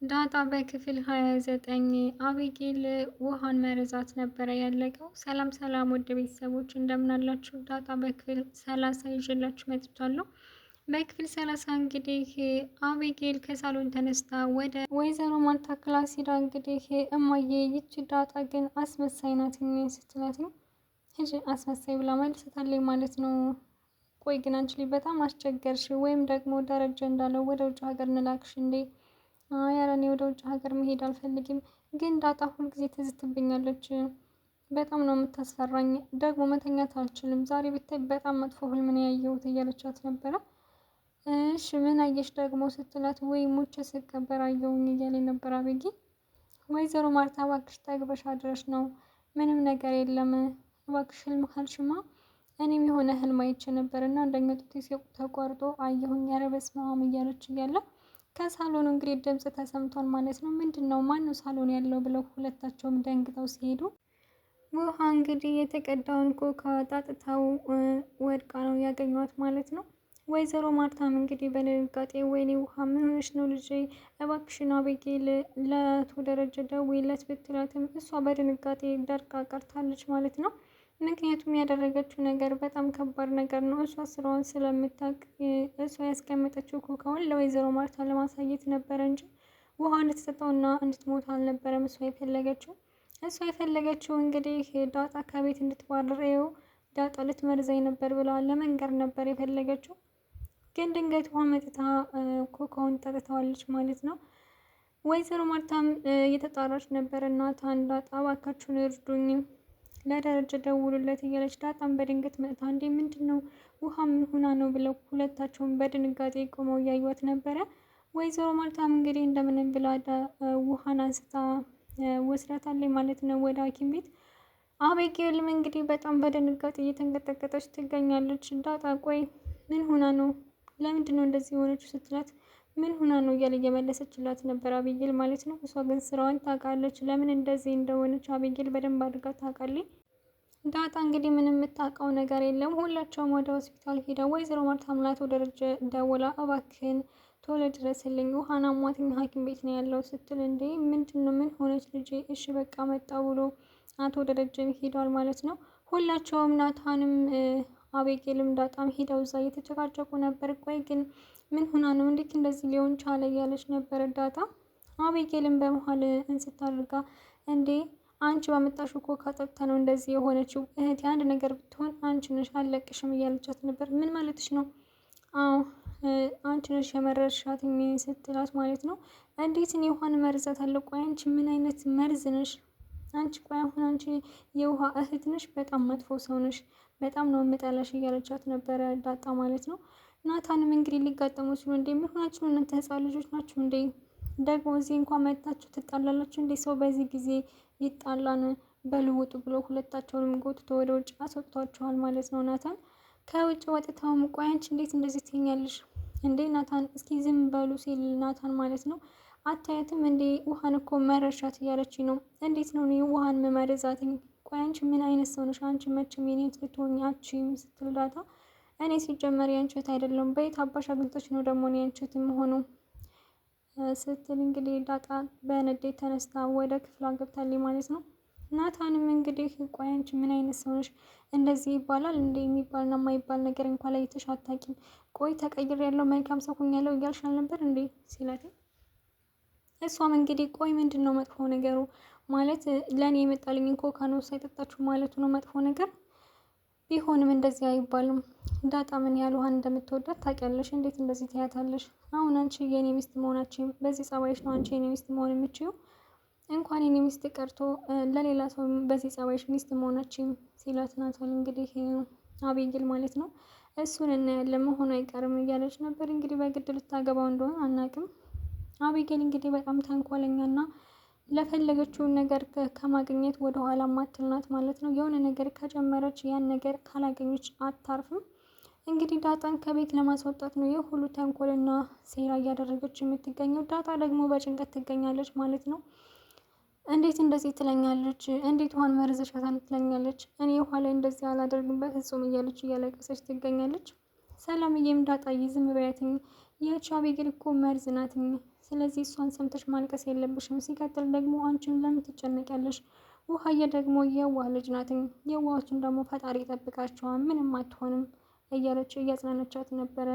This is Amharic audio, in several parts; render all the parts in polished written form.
ዳጣ በክፍል 29 አቢጌል ውሃን መርዛት ነበረ ያለቀው። ሰላም ሰላም ውድ ቤተሰቦች እንደምናላችሁ። ዳጣ በክፍል 30 ይዤላችሁ መጥቻለሁ። በክፍል 30 እንግዲህ አቢጌል ከሳሎን ተነስታ ወደ ወይዘሮ ማርታ ክላስ ሄዳ እንግዲህ እማዬ ይቺ ዳጣ ግን አስመሳይ ናት ስትላት ሂጂ አስመሳይ ብላ መልሰታለች ማለት ነው። ቆይ ግን አንቺ በጣም አስቸገርሽ፣ ወይም ደግሞ ደረጃ እንዳለው ወደ ውጭ ሀገር እንላክሽ እንዴ? ኧረ እኔ ወደ ውጭ ሀገር መሄድ አልፈልግም፣ ግን ዳጣ ሁልጊዜ ትዝትብኛለች። በጣም ነው የምታስፈራኝ፣ ደግሞ መተኛት አልችልም። ዛሬ ብታይ በጣም መጥፎ ህልም ነው ያየሁት እያለቻት ነበረ። እሺ ምን አየሽ ደግሞ ስትላት፣ ወይ ሙቼ ስቀበር አየሁኝ እያለ ነበር አቤጌ። ወይዘሮ ማርታ እባክሽ ጠግበሽ አድረሽ ነው፣ ምንም ነገር የለም እባክሽ። ህልም ካልሽማ እኔም የሆነ ህልም አይቼ ነበር እና አንደኛው ጡቴ ተቆርጦ አየሁኝ። ኧረ በስመ አብ እያለች እያለ ከሳሎኑ እንግዲህ ድምጽ ተሰምቷል ማለት ነው። ምንድን ነው ማነው ሳሎን ያለው ብለው ሁለታቸውም ደንግጠው ሲሄዱ ውሃ እንግዲህ የተቀዳውን ኮካ ጣጥታው ወድቃ ነው ያገኟት ማለት ነው። ወይዘሮ ማርታም እንግዲህ በድንጋጤ ወይኔ ውሃ ምን ሆነሽ ነው ልጄ? እባክሽን አቤጌል ለአቶ ደረጀ ደውይለት ብትላትም እሷ በድንጋጤ ደርቃ ቀርታለች ማለት ነው። ምክንያቱም ያደረገችው ነገር በጣም ከባድ ነገር ነው። እሷ ስራዋን ስለምታውቅ እሷ ያስቀመጠችው ኮካውን ለወይዘሮ ማርታ ለማሳየት ነበረ እንጂ ውሃ እንድትሰጠውና እንድትሞት አልነበረም እሷ የፈለገችው። እሷ የፈለገችው እንግዲህ ዳጣ ከቤት እንድትባረረው፣ ዳጣ ልትመርዘኝ ነበር ብላ ለመንገር ነበር የፈለገችው። ግን ድንገት ውሃ መጥታ ኮካውን ጠጥተዋለች ማለት ነው። ወይዘሮ ማርታም እየተጣራች ነበር። እናቷን ዳጣ እባካችሁን እርዱኝ ለደረጀ ደውሉለት እያለች ዳጣም በድንገት መጥታ እንዴ ምንድን ነው ውሃ ምን ሆና ነው ብለው ሁለታቸውን በድንጋጤ ቆመው እያዩት ነበረ። ወይዘሮ ማርታም እንግዲህ እንደምንም ብላ ውሃን አንስታ ወስዳታለች ማለት ነው ወደ ሐኪም ቤት። አቤጌልም እንግዲህ በጣም በድንጋጤ እየተንቀጠቀጠች ትገኛለች። ዳጣ ቆይ ምን ሆና ነው ለምንድን ነው እንደዚህ የሆነችው ስትላት ምን ሆና ነው እያለ እየመለሰችላት ነበር አቤጌል ማለት ነው። እሷ ግን ስራዋን ታውቃለች፣ ለምን እንደዚህ እንደሆነች አቤጌል በደንብ አድርጋ ታውቃለች። ዳጣ እንግዲህ ምንም የምታውቀው ነገር የለም። ሁላቸውም ወደ ሆስፒታል ሄደው ወይዘሮ ማርታም ለአቶ ደረጀ ደውላ እባክህን ቶሎ ድረስልኝ ውሃን አሟትኝ ሐኪም ቤት ነው ያለው ስትል እንዴ ምንድን ነው ምን ሆነች ልጄ? እሺ በቃ መጣ ብሎ አቶ ደረጀም ሄዷል ማለት ነው። ሁላቸውም ናታንም አቤጌልም ዳጣም ሄደው እዛ እየተጨቃጨቁ ነበር። ቆይ ግን ምን ሆና ነው እንዴት እንደዚህ ሊሆን ቻለ እያለች ነበር ዳጣ። አቤጌልም በመሀል እንስት አድርጋ እንዴ አንቺ ባመጣሽው ኮካ ጠጥታ ነው እንደዚህ የሆነችው፣ እህቴ አንድ ነገር ብትሆን አንቺ ነሽ አልለቅሽም እያለቻት ነበር። ምን ማለትሽ ነው? አዎ አንቺ ነሽ የመረዝሻት ስትላት ማለት ነው። እንዴት እኔ ውሃን መርዛት አለ? ቆይ አንቺ ምን አይነት መርዝ ነሽ አንቺ? ቆይ አሁን አንቺ የውሃ እህት ነሽ፣ በጣም መጥፎ ሰው ነሽ፣ በጣም ነው የምጠላሽ እያለቻት ነበረ ዳጣ ማለት ነው። ናታንም እንግዲህ ሊጋጠሙ ሲሉ እንዴ ምን ሆናችሁ ነው እናንተ ህፃን ልጆች ናችሁ እንዴ? ደግሞ እዚህ እንኳን መጥታችሁ ትጣላላችሁ እንዴ? ሰው በዚህ ጊዜ ይጣላን በልውጡ ብሎ ሁለታቸውንም ጎትቶ ወደ ውጭ አስወጥቷቸዋል ማለት ነው። ናታን ከውጭ ወጥተውም ቆይ አንቺ እንዴት እንደዚህ ትኛለሽ እንዴ ናታን እስኪ ዝም በሉ ሲል ናታን ማለት ነው አታያትም እንዴ ውሃን እኮ መረሻት እያለች ነው። እንዴት ነው ውሃን መመረዛትኝ? ቆይ አንቺ ምን አይነት ሰው ነሽ? አንቺ መቼም የኔ ልትሆኚ አትችይም ስትል ዳጣ እኔ ሲጀመር ያንቺት አይደለም በየት አባሽ አግኝተሽ ነው ደግሞ እኔ ያንቺት የምሆነው ስትል እንግዲህ ዳጣ በንዴት ተነስታ ወደ ክፍሏ ገብታለች ማለት ነው። ናታንም እንግዲህ ቆይ አንቺ ምን አይነት ሰው ነሽ? እንደዚህ ይባላል እንደ የሚባልና የማይባል ነገር እንኳን ላይ አታውቂም። ቆይ ተቀይር ያለው መልካም ሰው ሆኛለሁ እያልሽ አልነበር እንዴ ሲላት፣ እሷም እንግዲህ ቆይ ምንድን ነው መጥፎ ነገሩ ማለት ለእኔ የመጣልኝን ኮካ ነው ሳይጠጣችሁ ማለቱ ነው መጥፎ ነገር? ቢሆንም እንደዚህ አይባልም። ዳጣ ምን ያህል ውሃን እንደምትወዳት ታውቂያለሽ። እንዴት እንደዚህ ትያታለሽ? አሁን አንቺ የኔ ሚስት መሆናችን በዚህ ጸባይሽ ነው አንቺ የኔ ሚስት መሆን የምችይው? እንኳን የኔ ሚስት ቀርቶ ለሌላ ሰው በዚህ ጸባይሽ ሚስት መሆናችን ሲላት ናታን እንግዲህ አቤጌል ማለት ነው እሱን እናያለን መሆኑ አይቀርም እያለች ነበር። እንግዲህ በግድ ልታገባው እንደሆነ አናውቅም። አቤጌል እንግዲህ በጣም ተንኮለኛና ለፈለገችውን ነገር ከማግኘት ወደ ኋላ ማትልናት ማለት ነው። የሆነ ነገር ከጀመረች ያን ነገር ካላገኘች አታርፍም። እንግዲህ ዳጣን ከቤት ለማስወጣት ነው ይህ ሁሉ ተንኮልና ሴራ እያደረገች የምትገኘው። ዳጣ ደግሞ በጭንቀት ትገኛለች ማለት ነው። እንዴት እንደዚህ ትለኛለች? እንዴት ውሃን መርዘሻታን ትለኛለች? እኔ ውሃ ላይ እንደዚህ አላደርግም በፍጹም እያለች እያለቀሰች ትገኛለች። ሰላምዬም ዳጣዬ ዝም በያትኝ፣ ይህች አቤጌል እኮ መርዝ ናትኝ ስለዚህ እሷን ሰምተሽ ማልቀስ የለብሽም። ሲቀጥል ደግሞ አንቺም ለምን ትጨነቂያለሽ? ውሃዬ ደግሞ የዋህ ልጅ ናትኝ። የዋሆችን ደግሞ ፈጣሪ ይጠብቃቸዋል፣ ምንም አትሆንም እያለች እያጽናነቻት ነበረ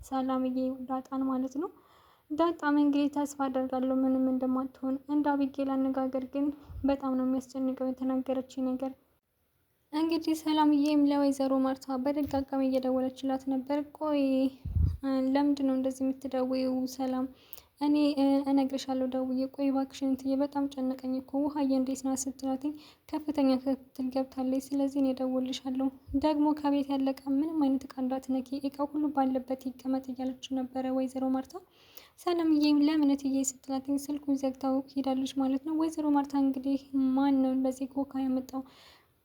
ሰላምዬ ዳጣን ማለት ነው። ዳጣም እንግዲህ ተስፋ አደርጋለሁ ምንም እንደማትሆን። እንደ አቢጌል አነጋገር ግን በጣም ነው የሚያስጨንቀው የተናገረች ነገር። እንግዲህ ሰላምዬም ለወይዘሮ ማርታ በደጋጋሚ እየደወለችላት ነበር። ቆይ ለምንድን ነው እንደዚህ የምትደውይው ሰላም? እኔ እነግርሻለሁ ደውዬ። ቆይ እባክሽን እትዬ በጣም ጨነቀኝ እኮ ውሃዬ እንዴት ናት ስትላትኝ ከፍተኛ ክትትል ገብታለች። ስለዚህ እኔ እደውልልሻለሁ። ደግሞ ከቤት ያለ እቃ ምንም አይነት እቃ እንዳትነኪ፣ እቃው ሁሉ ባለበት ይቀመጥ እያለች ነበረ ወይዘሮ ማርታ። ሰላምዬም ለምን እትዬ ስትላትኝ ስልኩን ዘግታው ሄዳለች ማለት ነው። ወይዘሮ ማርታ እንግዲህ ማን ነው እንደዚህ ኮካ ያመጣው?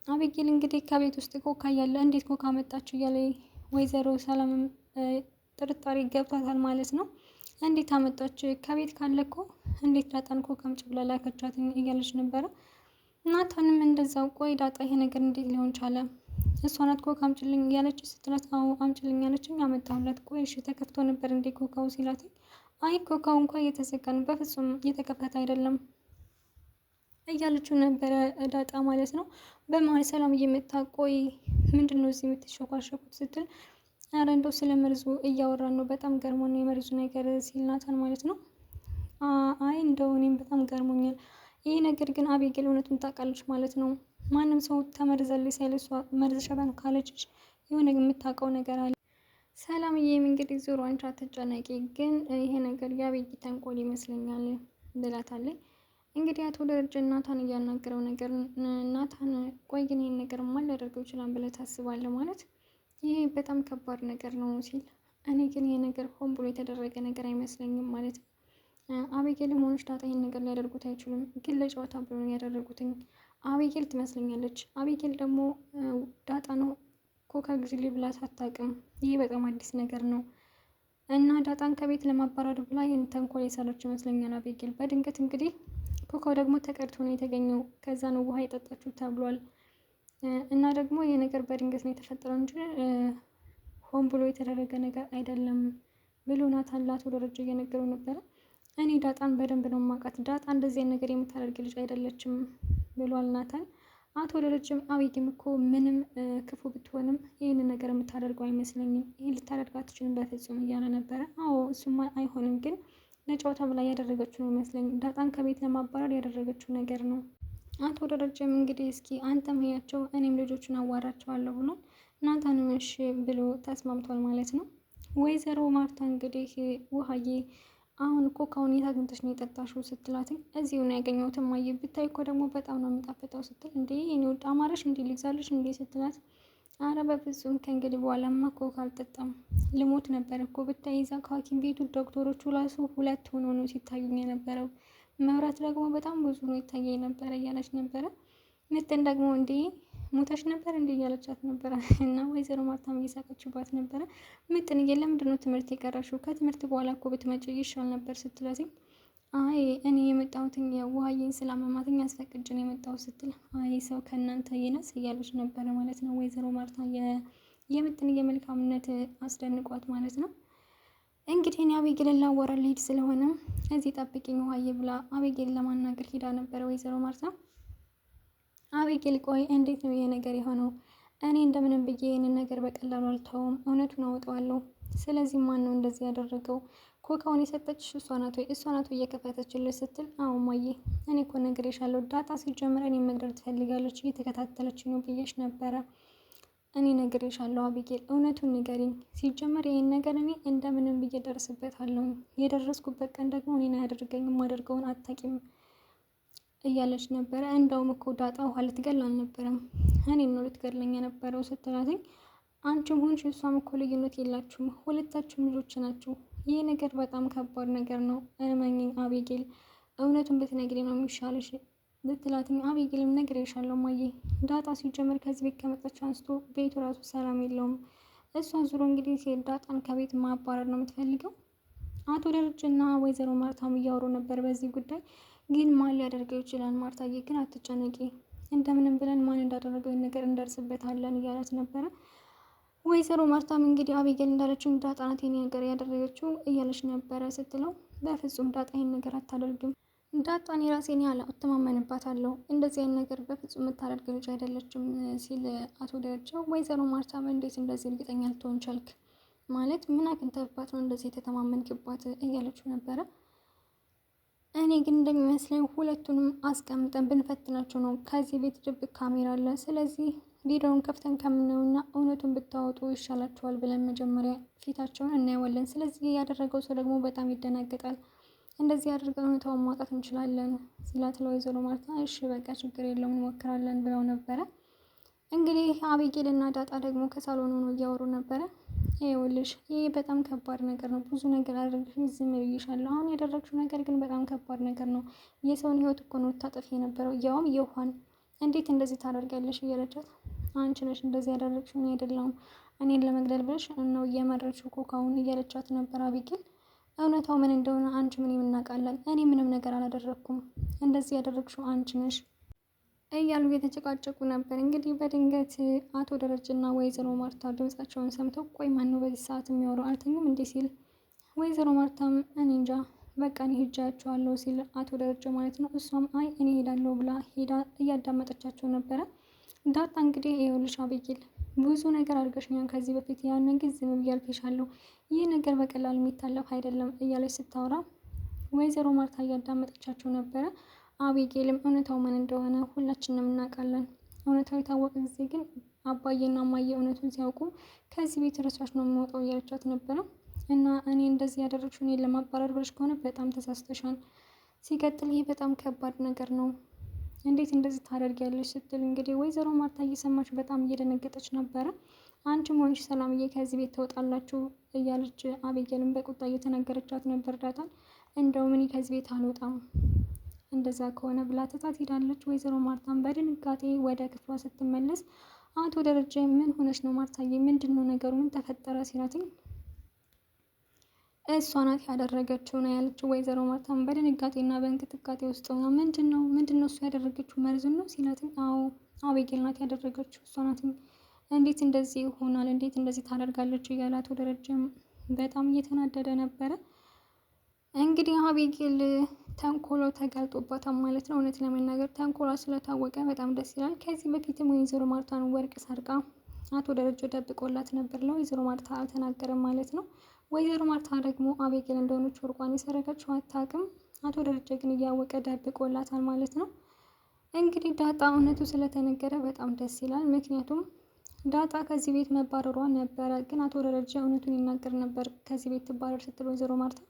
አቤጌል እንግዲህ ከቤት ውስጥ ኮካ እያለ እንዴት ኮካ መጣች እያለ ወይዘሮ ሰላምም ጥርጣሬ ገብቷታል ማለት ነው። እንዴት አመጣች? ከቤት ካለ እኮ እንዴት ዳጣን ኮካ አምጪ ብላ ላከቻት እያለች ነበረ። ናታንም እንደዛው ቆይ ዳጣ ይሄ ነገር እንዴት ሊሆን ቻለ? እሷ ናት ኮካ አምጪልኝ እያለች ስትላት አዎ አምጪልኝ ያለችኝ አመጣሁላት። ቆይ እሺ ተከፍቶ ነበር እንዴ ኮካው ሲላት አይ ኮካው እንኳ እየተዘጋ ነው፣ በፍጹም እየተከፈተ አይደለም እያለችው ነበረ ዳጣ ማለት ነው። በመሀል ሰላም እየመጣ ቆይ ምንድን ነው እዚህ የምትሸኳሸኩት ስትል ኧረ እንደው ስለ መርዙ እያወራን ነው፣ በጣም ገርሞን የመርዙ ነገር ሲል ናታን ማለት ነው። አይ እንደው እኔም በጣም ገርሞኛል። ይህ ነገር ግን አቤጌል እውነቱን ታውቃለች ማለት ነው። ማንም ሰው ተመርዛለች ሳይል እሷ መርዝሻታል ካለችሽ የሆነ የምታውቀው ነገር አለ። ሰላምዬም እንግዲህ ዞሮ አንቺ አትጨነቂ፣ ግን ይሄ ነገር የአቤጌል ተንኮል ይመስለኛል ብላታለች። እንግዲህ አቶ ደረጀ ናታን እያናገረው ነገር ናታን ቆይ ግን ይህን ነገር ማን ሊያደርገው ይችላል ብለህ ታስባለህ? ማለት ይሄ በጣም ከባድ ነገር ነው ሲል እኔ ግን ይሄ ነገር ሆን ብሎ የተደረገ ነገር አይመስለኝም ማለት ነው። አቤጌልም ሆነች ዳጣ ይህን ነገር ሊያደርጉት አይችሉም፣ ግን ለጨዋታ ብሎ ያደረጉትኝ አቤጌል ትመስለኛለች። አቤጌል ደግሞ ዳጣ ነው ኮካ ግዢልኝ ብላት አታውቅም። ይሄ በጣም አዲስ ነገር ነው እና ዳጣን ከቤት ለማባረር ብላ ይህን ተንኮል የሰራች ይመስለኛል አቤጌል። በድንገት እንግዲህ ኮካው ደግሞ ተቀድቶ ነው የተገኘው፣ ከዛ ነው ውሃ የጠጣችው ተብሏል። እና ደግሞ ይህ ነገር በድንገት ነው የተፈጠረው እንጂ ሆን ብሎ የተደረገ ነገር አይደለም ብሎ ናታን ለአቶ ደረጀ እየነገረው ነበረ። እኔ ዳጣን በደንብ ነው የማውቃት፣ ዳጣ እንደዚህ ነገር የምታደርግ ልጅ አይደለችም ብሏል ናታን። አቶ ደረጀም አቤጌም እኮ ምንም ክፉ ብትሆንም ይህንን ነገር የምታደርገው አይመስለኝም፣ ይህን ልታደርግ አትችልም በፍጹም እያለ ነበረ። አዎ እሱማ አይሆንም፣ ግን ለጨዋታ ብላ ያደረገችው ነው ይመስለኝ፣ ዳጣን ከቤት ለማባረር ያደረገችው ነገር ነው። አቶ ደረጀም እንግዲህ እስኪ አንተም ህያቸው እኔም ልጆቹን አዋራቸዋለሁ ብሎ ናታንም እሺ ብሎ ተስማምቷል ማለት ነው። ወይዘሮ ማርታ እንግዲህ ውሃዬ አሁን ኮካውን የት አግኝተሽ ነው የጠጣሽው ስትላትኝ እዚሁ ነው ያገኘሁት እማዬ፣ ብታይ እኮ ደግሞ በጣም ነው የሚጣፍጠው ስትል እንዴ የኔ ውድ አማረሽ እንዴ ልግዛልሽ እንዴ ስትላት አረ በፍጹም ከእንግዲህ በኋላማ ኮካ አልጠጣም፣ ልሞት ነበር እኮ ብታይ እዛ ከሐኪም ቤቱ ዶክተሮቹ ራሱ 2 ሆኖ ነው ሲታዩኝ የነበረው፣ መብራት ደግሞ በጣም ብዙ ነው ይታየኝ ነበረ እያለች ነበረ። ምጥን ደግሞ እንዴ ሞተሽ ነበር እንዴ እያለቻት ነበረ እና ወይዘሮ ማርታም እየሳቀችባት ነበረ። ምጥንዬ ለምንድን ነው ትምህርት የቀረሽው? ከትምህርት በኋላ እኮ ብትመጪ ይሻል ነበር ስትላትኝ አይ እኔ የመጣሁትኝ ውሃዬን ስላመማትኝ አስፈቅጄ ነው የመጣሁት ስትል አይ ሰው ከእናንተ ይነስ እያለች ነበረ ማለት ነው። ወይዘሮ ማርታ የምጥንዬ መልካምነት አስደንቋት ማለት ነው። እንግዲህ እኔ አቤጌልን ላወራ ልሄድ ስለሆነ እዚህ ጠብቂኝ ውሃዬ ብላ አቤጌልን ለማናገር ሄዳ ነበረ ወይዘሮ ማርታ። አቤጌል ቆይ እንዴት ነው ይሄ ነገር የሆነው? እኔ እንደምንም ብዬ ይህንን ነገር በቀላሉ አልተውም፣ እውነቱን አወጣዋለሁ። ስለዚህ ማን ነው እንደዚህ ያደረገው? ኮካውን የሰጠችሽ እሷ ናት ወይ? እሷ ናት ወይ እየከፈተችልሽ ስትል አዎ እማዬ፣ እኔ እኮ ነግሬሻለሁ፣ ዳጣ ሲጀምር እኔን መግደል ትፈልጋለች፣ እየተከታተለችኝ ነው ብዬሽ ነበረ። እኔ ነግሬሻለሁ አቤጌል፣ እውነቱን ንገሪኝ። ሲጀመር ይህን ነገር እኔ እንደምንም ብዬ ደርስበታለሁ፣ የደረስኩበት ቀን ደግሞ እኔን አያደርገኝ፣ የማደርገውን አታውቂም እያለች ነበረ። እንደውም እኮ ዳጣ ውሃ ልትገል አልነበረም፣ እኔን ነው ልትገድለኝ የነበረው ስትላትኝ አንቺም ሆንሽ እሷም እኮ ልዩነት የላችሁም፣ ሁለታችሁም ልጆች ናችሁ። ይህ ነገር በጣም ከባድ ነገር ነው፣ እመኚኝ አቤጌል፣ እውነቱን ብትነግሪ ነው የሚሻልሽ ብትላትኝ አቤጌልም ነግሬሻለሁ እማዬ፣ ዳጣ ሲጀመር ከዚህ ቤት ከመጣች አንስቶ ቤቱ ራሱ ሰላም የለውም። እሷ ዙሮ እንግዲህ ዳጣን ከቤት ማባረር ነው የምትፈልገው። አቶ ደረጀና ወይዘሮ ማርታም እያወሩ ነበር በዚህ ጉዳይ። ግን ማን ሊያደርገው ይችላል? ማርታዬ ግን አትጨነቂ፣ እንደምንም ብለን ማን እንዳደረገው ነገር እንደርስበታለን እያላት ነበረ። ወይዘሮ ማርታም እንግዲህ አቤጌል እንዳለችው ዳጣ ናት ይሄን ነገር ያደረገችው እያለች ነበረ ስትለው በፍጹም ዳጣ ይሄን ነገር አታደርግም። ዳጣን የራሴን ያህል እተማመንባታለሁ። እንደዚህ አይነት ነገር በፍጹም የምታደርግ ልጅ አይደለችም ሲል አቶ ደረጃው፣ ወይዘሮ ማርታም እንዴት እንደዚህ እርግጠኛ ልትሆን ቻልክ? ማለት ምን አግኝተህባት ነው እንደዚህ የተተማመንክባት? እያለችው ነበረ። እኔ ግን እንደሚመስለኝ ሁለቱንም አስቀምጠን ብንፈትናቸው ነው። ከዚህ ቤት ድብቅ ካሜራ አለ። ስለዚህ ቪዲዮውን ከፍተን ከምናየውና እውነቱን ብታወጡ ይሻላቸዋል ብለን መጀመሪያ ፊታቸውን እናየዋለን። ስለዚህ ያደረገው ሰው ደግሞ በጣም ይደናገጣል። እንደዚህ አድርገን እውነታውን ማውጣት እንችላለን ሲላት ለወይዘሮ ማርታ እሺ በቃ ችግር የለውም እንሞክራለን ብለው ነበረ። እንግዲህ አቤጌል እና ዳጣ ደግሞ ከሳሎን ሆኖ እያወሩ ነበረ። ይኸውልሽ ይሄ በጣም ከባድ ነገር ነው። ብዙ ነገር አድርግሽ ዝም ብዬሻለሁ። አሁን ያደረግሽው ነገር ግን በጣም ከባድ ነገር ነው። የሰውን ሕይወት እኮ ነው ታጠፊ የነበረው፣ ያውም የውሃን። እንዴት እንደዚህ ታደርጊያለሽ? እያለቻት አንቺ ነሽ እንደዚህ ያደረግሽው እኔ አይደለሁም። እኔን ለመግደል ብለሽ ነው እየመረችው ኮካውን እያለቻት ነበር አቤጌል። እውነታው ምን እንደሆነ አንቺ ምን እናውቃለን? እኔ ምንም ነገር አላደረግኩም። እንደዚህ ያደረግሽው አንቺ ነሽ እያሉ እየተጨቃጨቁ ነበር። እንግዲህ በድንገት አቶ ደረጀና ወይዘሮ ማርታ ድምጻቸውን ሰምተው ቆይ ማነው በዚህ ሰዓት የሚያወራው አልተኙም እንዴ ሲል ወይዘሮ ማርታም እኔ እንጃ በቃ እኔ ሄጄ አያቸዋለሁ ሲል አቶ ደረጀ ማለት ነው። እሷም አይ እኔ ሄዳለሁ ብላ ሄዳ እያዳመጠቻቸው ነበረ። ዳጣ እንግዲህ ይኸውልሽ አቤጌል ብዙ ነገር አድርገሽኛል ከዚህ በፊት ያንን ግን ዝም ብዬ አልፌሻለሁ። ይህ ነገር በቀላሉ የሚታለፍ አይደለም እያለች ስታወራ ወይዘሮ ማርታ እያዳመጠቻቸው ነበረ። አቤጌልም እውነታው ምን እንደሆነ ሁላችንም እናውቃለን። እውነታው የታወቀ ጊዜ ግን አባዬና እማዬ እውነቱን ሲያውቁ ከዚህ ቤት ርሳሽ ነው የምወጣው እያለቻት ነበረ። እና እኔ እንደዚህ ያደረግሽው እኔን ለማባረር ብለሽ ከሆነ በጣም ተሳስተሻል። ሲቀጥል ይህ በጣም ከባድ ነገር ነው። እንዴት እንደዚህ ታደርጊያለሽ? ስትል እንግዲህ ወይዘሮ ማርታ እየሰማች በጣም እየደነገጠች ነበረ። አንቺም ሆንሽ ሰላምዬ ከዚህ ቤት ትወጣላችሁ እያለች አቤጌልን በቁጣ እየተናገረቻት ነበር ዳጣን። እንደውም እኔ ከዚህ ቤት አልወጣም እንደዛ ከሆነ ብላ ትታት ሄዳለች። ወይዘሮ ማርታም በድንጋጤ ወደ ክፍሏ ስትመለስ አቶ ደረጀ ምን ሆነች ነው ማርታዬ? ምንድን ነው ነገሩ? ምን ተፈጠረ? ሲላትኝ እሷ ናት ያደረገችው ነው ያለችው። ወይዘሮ ማርታም በድንጋጤና በእንቅጥቃጤ ውስጥ ሆና ምንድን ነው እሱ ያደረገችው? መርዙን ነው ሲላትኝ አዎ አቤጌል ናት ያደረገችው እሷ ናት። እንዴት እንደዚህ ይሆናል? እንዴት እንደዚህ ታደርጋለች? እያለ አቶ ደረጀም በጣም እየተናደደ ነበረ። እንግዲህ አቤጌል ተንኮሎ ተጋልጦባታል ማለት ነው። እውነት ለመናገር ተንኮሏ ስለታወቀ በጣም ደስ ይላል። ከዚህ በፊትም ወይዘሮ ማርታን ወርቅ ሰርቃ አቶ ደረጀ ደብቆላት ነበር። ለወይዘሮ ማርታ አልተናገረም ማለት ነው። ወይዘሮ ማርታ ደግሞ አቤጌል እንደሆነች ወርቋን የሰረቀችው አታውቅም። አቶ ደረጀ ግን እያወቀ ደብቆላታል ማለት ነው። እንግዲህ ዳጣ እውነቱ ስለተነገረ በጣም ደስ ይላል። ምክንያቱም ዳጣ ከዚህ ቤት መባረሯ ነበረ። ግን አቶ ደረጀ እውነቱን ይናገር ነበር ከዚህ ቤት ትባረር ስትል ወይዘሮ ማርታ።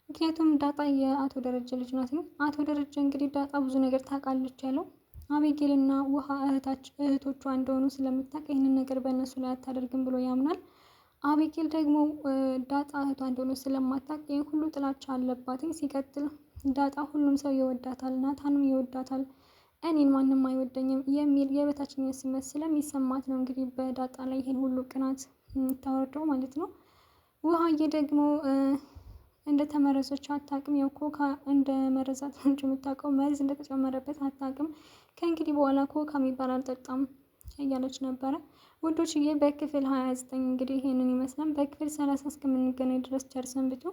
ምክንያቱም ዳጣ የአቶ ደረጀ ልጅ ናት። አቶ ደረጀ እንግዲህ ዳጣ ብዙ ነገር ታውቃለች ያለው አቤጌልና ውሃ እህቶቿ እንደሆኑ ስለምታውቅ ይህንን ነገር በእነሱ ላይ አታደርግም ብሎ ያምናል። አቤጌል ደግሞ ዳጣ እህቷ እንደሆኑ ስለማታውቅ ይህ ሁሉ ጥላቻ አለባት። ሲቀጥል ዳጣ ሁሉም ሰው ይወዳታል፣ ናታንም ይወዳታል፣ እኔን ማንም አይወደኝም የሚል የበታችነት ስሜት ስለሚሰማት ነው እንግዲህ በዳጣ ላይ ይሄን ሁሉ ቅናት የምታወርደው ማለት ነው። ውሃዬ ደግሞ እንደተመረዘች አታውቅም። ያው ኮካ እንደ መረዛት ነው እንጂ የምታውቀው መርዝ እንደተጨመረበት አታውቅም። ከእንግዲህ በኋላ ኮካ የሚባል አልጠጣም እያለች ነበረ። ውዶችዬ በክፍል 29 እንግዲህ ይሄንን ይመስላል። በክፍል 30 እስከምንገናኝ ድረስ ቸር ሰንብቱ።